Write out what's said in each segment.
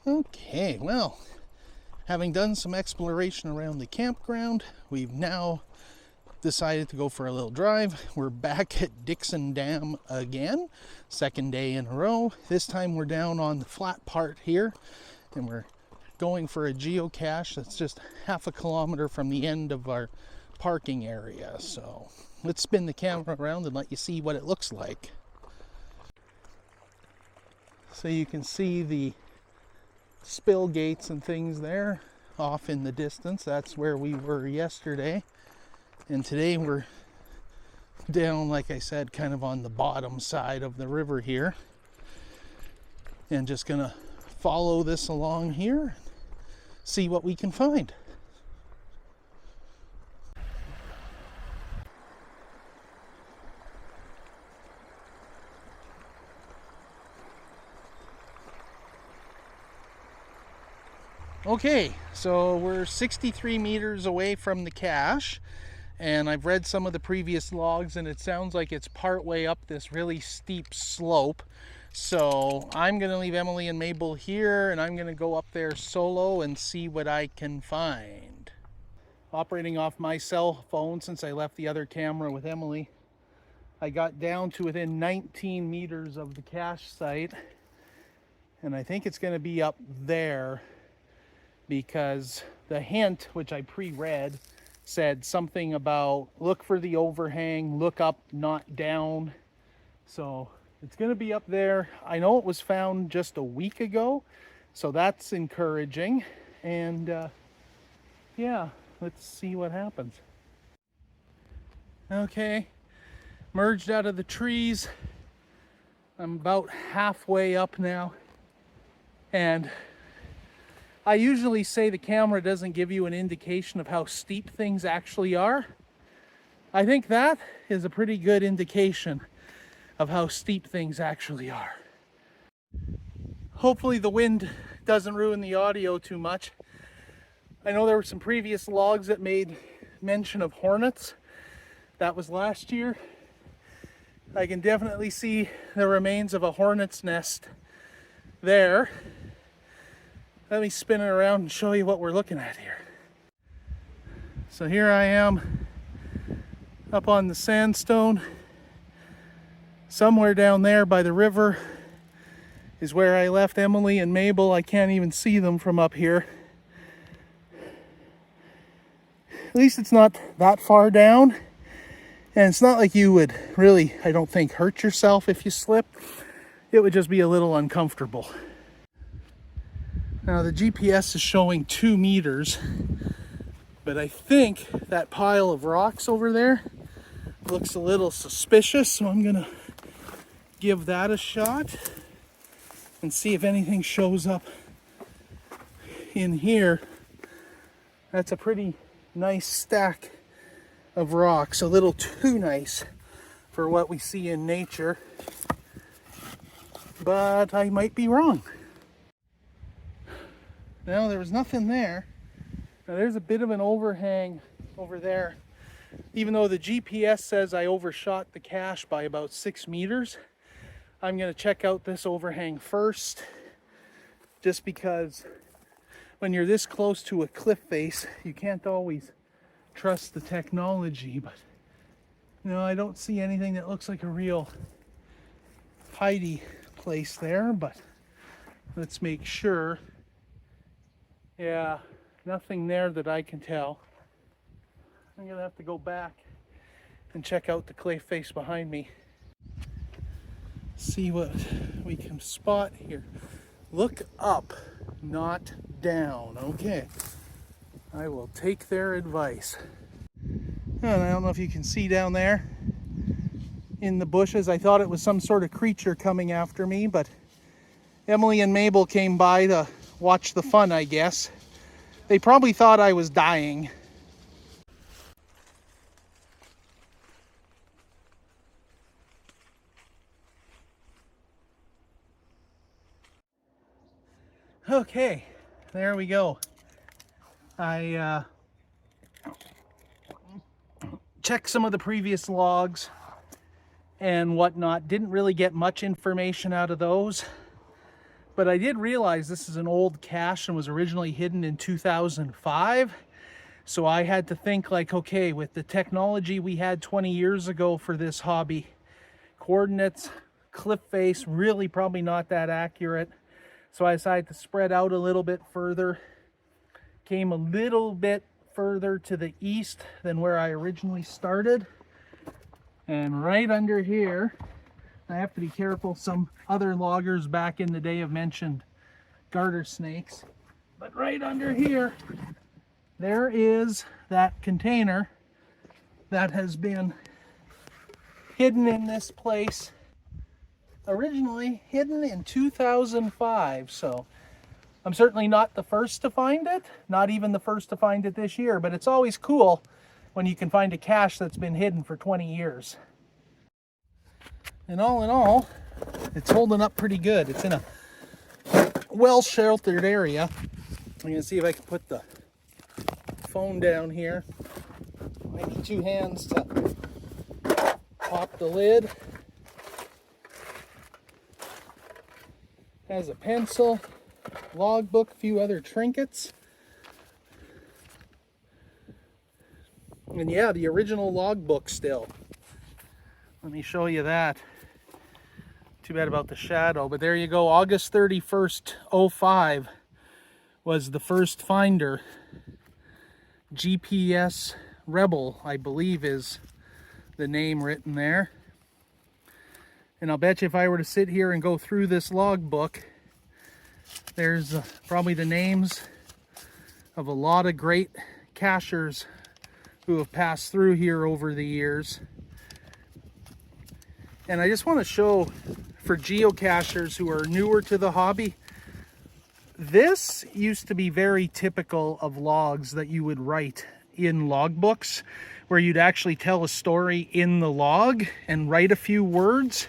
Okay, well, having done some exploration around the campground, we've now decided to go for a little drive. We're back at Dickson Dam again, second day in a row. This time we're down on the flat part here, and we're going for a geocache that's just half a kilometer from the end of our parking area. So let's spin the camera around and let you see what it looks like. So you can see the spill gates and things there off in the distance. That's where we were yesterday, and today we're down, like I said, kind of on the bottom side of the river here, and just gonna follow this along here, see what we can find. Okay, so we're 63 meters away from the cache, and I've read some of the previous logs, and it sounds like it's part way up this really steep slope. So I'm going to leave Emily and Mabel here, and I'm going to go up there solo and see what I can find. Operating off my cell phone since I left the other camera with Emily, I got down to within 19 meters of the cache site, and I think it's going to be up there, because the hint, which I pre-read, said something about look for the overhang, look up, not down. So it's going to be up there. I know it was found just a week ago, so that's encouraging. And yeah, let's see what happens. Okay, merged out of the trees. I'm about halfway up now, and I usually say the camera doesn't give you an indication of how steep things actually are. I think that is a pretty good indication of how steep things actually are. Hopefully the wind doesn't ruin the audio too much. I know there were some previous logs that made mention of hornets. That was last year. I can definitely see the remains of a hornet's nest there. Let me spin it around and show you what we're looking at here. So here I am up on the sandstone. Somewhere down there by the river is where I left Emily and Mabel. I can't even see them from up here. At least it's not that far down. And it's not like you would really, I don't think, hurt yourself if you slip. It would just be a little uncomfortable. Now the GPS is showing 2 meters, but I think that pile of rocks over there looks a little suspicious, so I'm gonna give that a shot and see if anything shows up in here. That's a pretty nice stack of rocks, a little too nice for what we see in nature, but I might be wrong. Now there was nothing there. Now there's a bit of an overhang over there. Even though the GPS says I overshot the cache by about 6 meters, I'm going to check out this overhang first, just because when you're this close to a cliff face, you can't always trust the technology. But no, I don't see anything that looks like a real hidey place there, but let's make sure. Yeah, nothing there that I can tell. I'm gonna have to go back and check out the clay face behind me. See what we can spot here. Look up, not down. Okay, I will take their advice. And I don't know if you can see down there in the bushes. I thought it was some sort of creature coming after me, but Emily and Mabel came by to watch the fun, I guess. They probably thought I was dying. Okay, there we go. I checked some of the previous logs and whatnot. Didn't really get much information out of those. But I did realize this is an old cache and was originally hidden in 2005. So I had to think like, okay, with the technology we had 20 years ago for this hobby, coordinates, cliff face, really probably not that accurate. So I decided to spread out a little bit further. Came a little bit further to the east than where I originally started. And right under here, I have to be careful, some other loggers back in the day have mentioned garter snakes. But right under here, there is that container that has been hidden in this place, originally hidden in 2005. So I'm certainly not the first to find it, not even the first to find it this year, but it's always cool when you can find a cache that's been hidden for 20 years. And all in all, it's holding up pretty good. It's in a well-sheltered area. I'm gonna see if I can put the phone down here. I need two hands to pop the lid. Has a pencil, logbook, a few other trinkets. And yeah, the original logbook still. Let me show you that. Too bad about the shadow, but there you go. August 31st, 05 was the first finder. GPS Rebel, I believe, is the name written there. And I'll bet you if I were to sit here and go through this logbook, there's probably the names of a lot of great cachers who have passed through here over the years. And I just want to show, for geocachers who are newer to the hobby, this used to be very typical of logs that you would write in logbooks, where you'd actually tell a story in the log and write a few words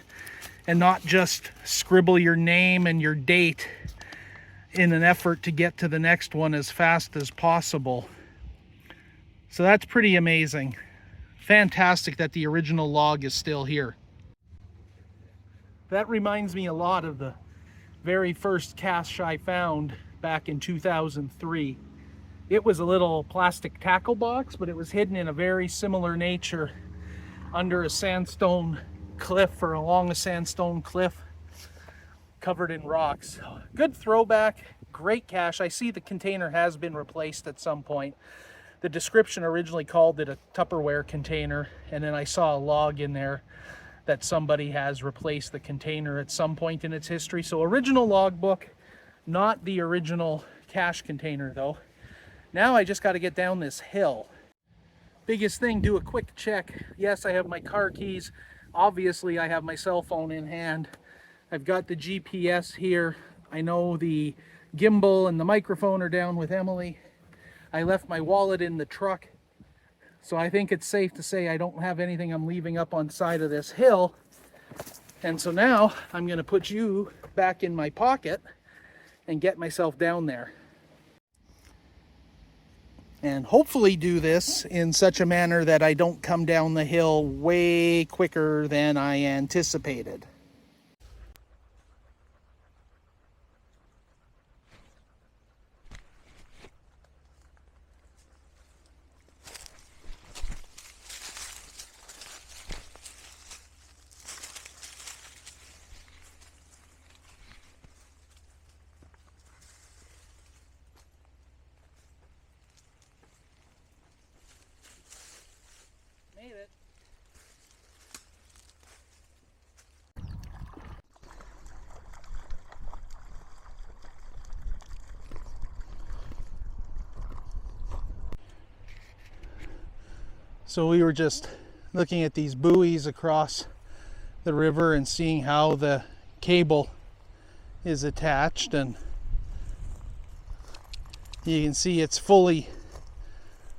and not just scribble your name and your date in an effort to get to the next one as fast as possible. So that's pretty amazing. Fantastic that the original log is still here. That reminds me a lot of the very first cache I found back in 2003. It was a little plastic tackle box, but it was hidden in a very similar nature under a sandstone cliff, or along a sandstone cliff covered in rocks. Good throwback, great cache. I see the container has been replaced at some point. The description originally called it a Tupperware container, and then I saw a log in there that somebody has replaced the container at some point in its history. So original logbook, not the original cache container though. Now I just got to get down this hill. Biggest thing, do a quick check. Yes, I have my car keys. Obviously I have my cell phone in hand. I've got the GPS here. I know the gimbal and the microphone are down with Emily. I left my wallet in the truck. So I think it's safe to say I don't have anything I'm leaving up on the side of this hill. And so now I'm going to put you back in my pocket and get myself down there. And hopefully do this in such a manner that I don't come down the hill way quicker than I anticipated. Made it. So we were just looking at these buoys across the river and seeing how the cable is attached, and you can see it's fully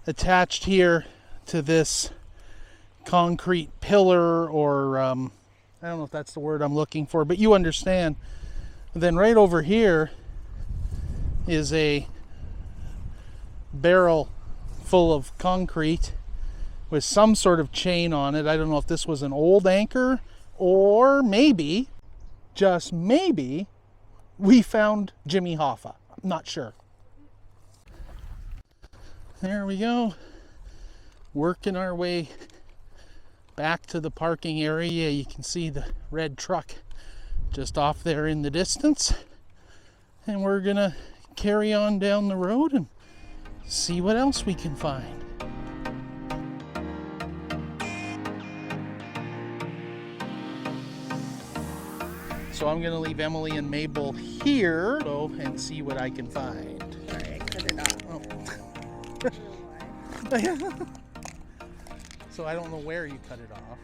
attached here to this concrete pillar, or I don't know if that's the word I'm looking for, but you understand. Then right over here is a barrel full of concrete with some sort of chain on it. I don't know if this was an old anchor, or maybe, just maybe, we found Jimmy Hoffa. I'm not sure. There we go. Working our way back to the parking area. You can see the red truck just off there in the distance. And we're gonna carry on down the road and see what else we can find. So I'm gonna leave Emily and Mabel here and see what I can find. Sorry, I cut it off. Oh. So I don't know where you cut it off.